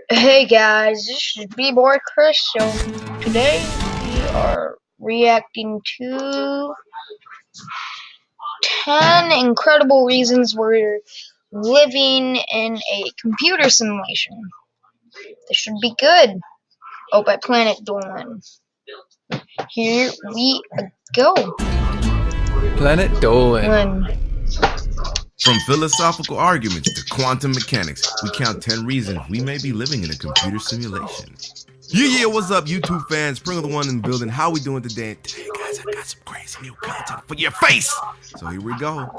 Hey guys, this is B-Boy Chris. So today we are reacting to 10 incredible reasons we're living in a computer simulation. This should be good. Oh, by Planet Dolan. Here we go. Planet Dolan. From philosophical arguments to quantum mechanics, we count 10 reasons we may be living in a computer simulation. Yeah, what's up, YouTube fans? Sprinkle the one in the building. How we doing today? Today, guys, I got some crazy new content for your face. So here we go.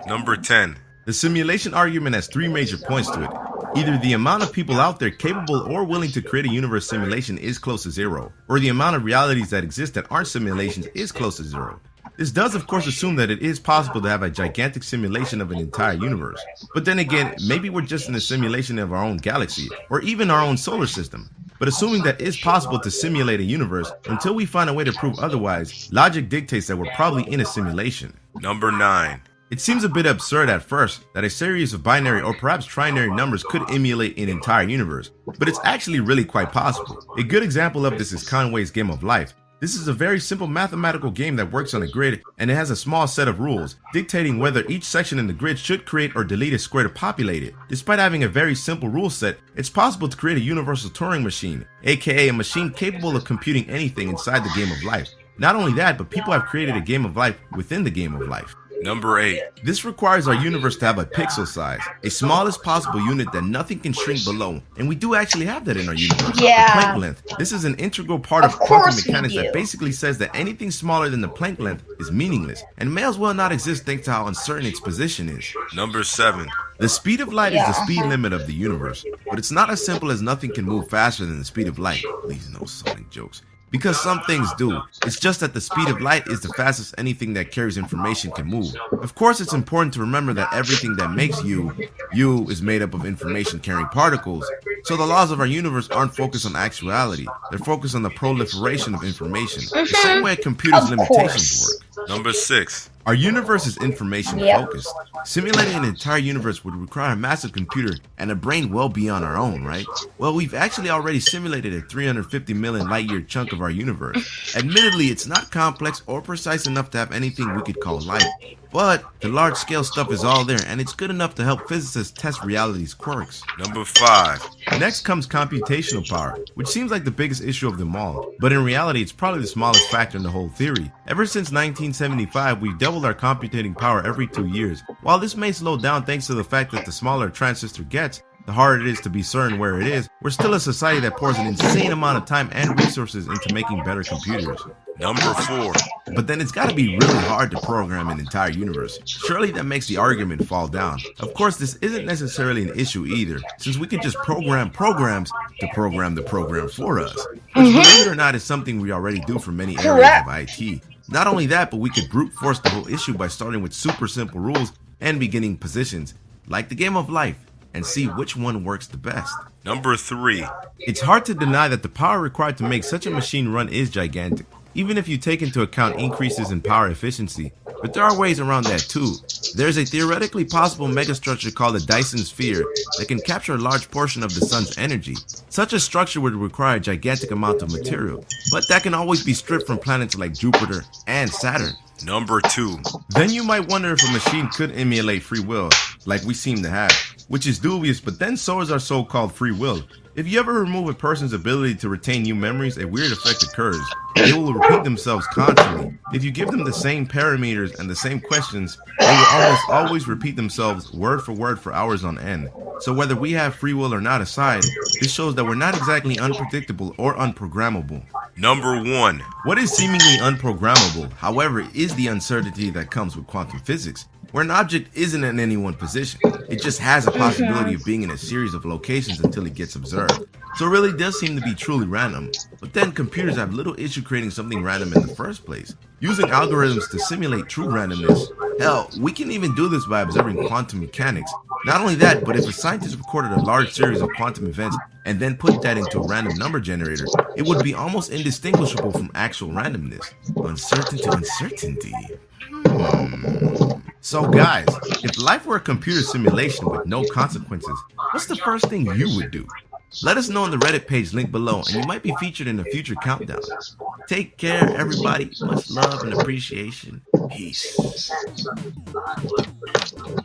Number 10. The simulation argument has three major points to it. Either the amount of people out there capable or willing to create a universe simulation is close to zero, or the amount of realities that exist that aren't simulations is close to zero. This does of course assume that it is possible to have a gigantic simulation of an entire universe. But then again, maybe we're just in a simulation of our own galaxy, or even our own solar system. But assuming that it's possible to simulate a universe, until we find a way to prove otherwise, logic dictates that we're probably in a simulation. Number 9. It seems a bit absurd at first that a series of binary or perhaps trinary numbers could emulate an entire universe, but it's actually really quite possible. A good example of this is Conway's Game of Life. This is a very simple mathematical game that works on a grid, and it has a small set of rules, dictating whether each section in the grid should create or delete a square to populate it. Despite having a very simple rule set, it's possible to create a universal Turing machine, aka a machine capable of computing anything inside the game of life. Not only that, but people have created a game of life within the game of life. Number 8. This requires our universe to have a pixel size, a smallest possible unit that nothing can shrink below, and we do actually have that in our universe. Yeah. The Planck length. This is an integral part of quantum mechanics that basically says that anything smaller than the Planck length is meaningless, and may as well not exist thanks to how uncertain its position is. Number 7. The speed of light is the speed limit of the universe, but it's not as simple as nothing can move faster than the speed of light. Please, no Sonic jokes. Because some things do. It's just that the speed of light is the fastest anything that carries information can move. Of course, it's important to remember that everything that makes you is made up of information carrying particles. So the laws of our universe aren't focused on actuality. They're focused on the proliferation of information. The same way a computer's limitations work. Number 6. Our universe is information focused. Simulating an entire universe would require a massive computer and a brain well beyond our own, right? Well, we've actually already simulated a 350 million light year chunk of our universe. Admittedly, it's not complex or precise enough to have anything we could call life. But the large scale stuff is all there, and it's good enough to help physicists test reality's quirks. Number 5. Next comes computational power, which seems like the biggest issue of them all. But in reality, it's probably the smallest factor in the whole theory. Ever since 1975, we've doubled our computing power every 2 years. While this may slow down thanks to the fact that the smaller a transistor gets, the harder it is to be certain where it is, we're still a society that pours an insane amount of time and resources into making better computers. Number 4. But then it's gotta be really hard to program an entire universe. Surely that makes the argument fall down. Of course, this isn't necessarily an issue either, since we could just program programs to program the program for us. Which, believe it or not, is something we already do for many areas of IT. Not only that, but we could brute force the whole issue by starting with super simple rules and beginning positions, like the game of life, and see which one works the best. Number 3. It's hard to deny that the power required to make such a machine run is gigantic, even if you take into account increases in power efficiency. But there are ways around that too. There's a theoretically possible megastructure called the Dyson sphere that can capture a large portion of the sun's energy. Such a structure would require a gigantic amount of material, but that can always be stripped from planets like Jupiter and Saturn. Number 2. Then you might wonder if a machine could emulate free will, like we seem to have, which is dubious, but then so is our so-called free will. If you ever remove a person's ability to retain new memories, a weird effect occurs. They will repeat themselves constantly. If you give them the same parameters and the same questions, they will almost always repeat themselves word for hours on end. So whether we have free will or not aside, this shows that we're not exactly unpredictable or unprogrammable. Number 1. What is seemingly unprogrammable, however, is the uncertainty that comes with quantum physics, where an object isn't in any one position. It just has a possibility of being in a series of locations until it gets observed. So it really does seem to be truly random. But then computers have little issue creating something random in the first place, using algorithms to simulate true randomness. Hell, we can even do this by observing quantum mechanics. Not only that, but if a scientist recorded a large series of quantum events and then put that into a random number generator, it would be almost indistinguishable from actual randomness. Uncertain to uncertainty. So guys, if life were a computer simulation with no consequences, what's the first thing you would do? Let us know on the Reddit page linked below, and you might be featured in a future countdown. Take care, everybody. Much love and appreciation. Peace.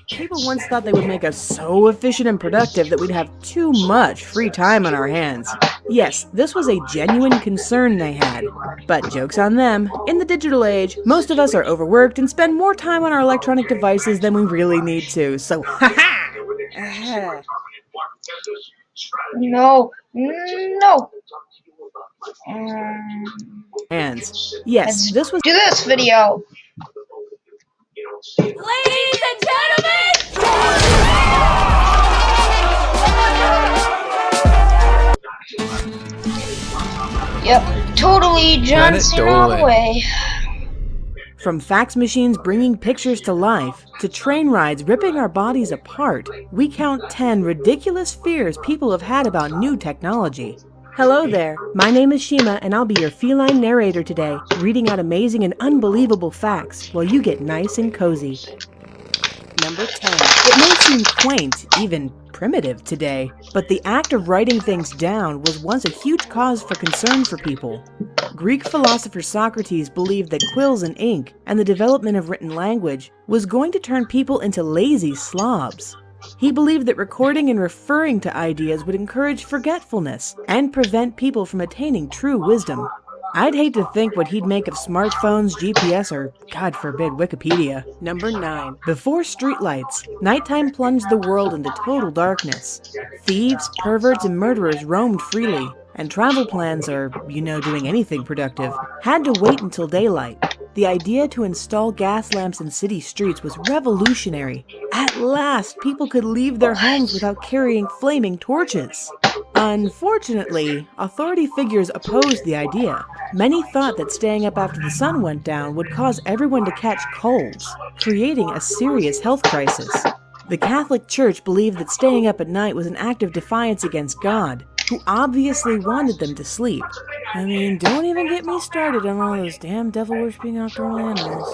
People once thought they would make us so efficient and productive that we'd have too much free time on our hands. Yes, this was a genuine concern they had. But joke's on them. In the digital age, most of us are overworked and spend more time on our electronic devices than we really need to, so haha! No. Hands. Yes, this was Do this video. Ladies and gentlemen! Yep, totally John Planet Cena all the Dolan. way. From fax machines bringing pictures to life, to train rides ripping our bodies apart, we count 10 ridiculous fears people have had about new technology. Hello there, my name is Shima and I'll be your feline narrator today, reading out amazing and unbelievable facts while you get nice and cozy. Number 10. It may seem quaint, even primitive today, but the act of writing things down was once a huge cause for concern for people. Greek philosopher Socrates believed that quills and ink, and the development of written language, was going to turn people into lazy slobs. He believed that recording and referring to ideas would encourage forgetfulness, and prevent people from attaining true wisdom. I'd hate to think what he'd make of smartphones, GPS, or, God forbid, Wikipedia. Number 9. Before streetlights, nighttime plunged the world into total darkness. Thieves, perverts, and murderers roamed freely, and travel plans, or, doing anything productive, had to wait until daylight. The idea to install gas lamps in city streets was revolutionary. At last, people could leave their homes without carrying flaming torches. Unfortunately, authority figures opposed the idea. Many thought that staying up after the sun went down would cause everyone to catch colds, creating a serious health crisis. The Catholic Church believed that staying up at night was an act of defiance against God, who obviously wanted them to sleep. I mean, don't even get me started on all those damn devil-worshipping nocturnal animals.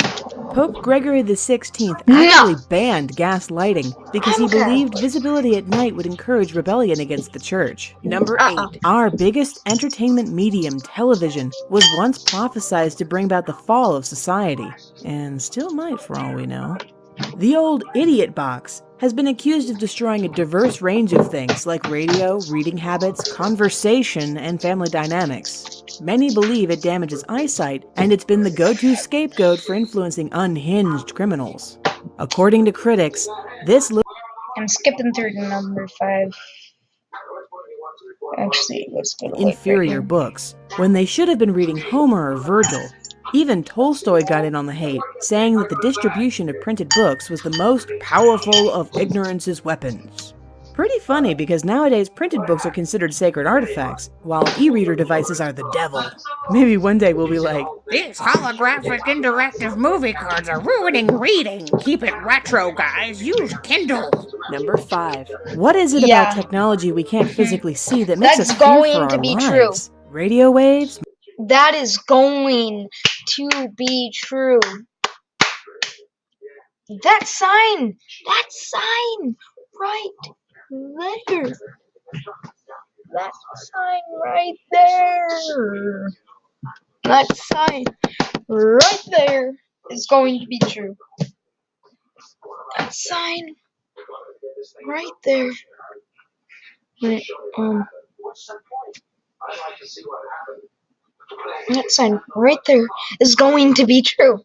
Pope Gregory XVI actually banned gas lighting because he believed visibility at night would encourage rebellion against the church. Number 8. Our biggest entertainment medium, television, was once prophesized to bring about the fall of society, and still might for all we know. The old idiot box has been accused of destroying a diverse range of things like radio, reading habits, conversation, and family dynamics. Many believe it damages eyesight, and it's been the go-to scapegoat for influencing unhinged criminals. According to critics, this I'm skipping through to number 5. Actually, let's go to inferior books, when they should have been reading Homer or Virgil. Even Tolstoy got in on the hate, saying that the distribution of printed books was the most powerful of ignorance's weapons. Pretty funny, because nowadays printed books are considered sacred artifacts, while e-reader devices are the devil. Maybe one day we'll be like, These holographic interactive movie cards are ruining reading. Keep it retro, guys. Use Kindle. Number 5. What is it about technology we can't physically see that makes us fear for our lives? Radio waves? That is going to be true. That sign right there. That sign right there. That sign right there is going to be true. That sign right there. That sign right there is going to be true.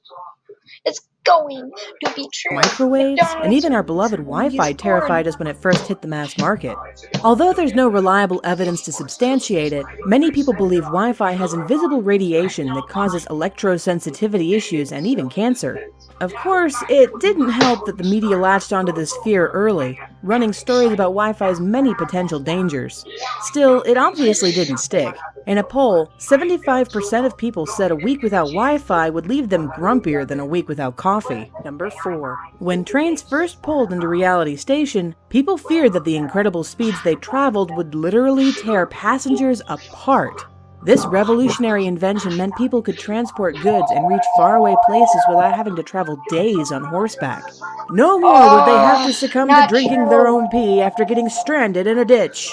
It's going to be true. Microwaves, and even our beloved Wi-Fi terrified us when it first hit the mass market. Although there's no reliable evidence to substantiate it, many people believe Wi-Fi has invisible radiation that causes electrosensitivity issues and even cancer. Of course, it didn't help that the media latched onto this fear early, running stories about Wi-Fi's many potential dangers. Still, it obviously didn't stick. In a poll, 75% of people said a week without Wi-Fi would leave them grumpier than a week without coffee. Number 4. When trains first pulled into Reality Station, people feared that the incredible speeds they traveled would literally tear passengers apart. This revolutionary invention meant people could transport goods and reach faraway places without having to travel days on horseback. No more would they have to succumb to not drinking true. their own pee after getting stranded in a ditch.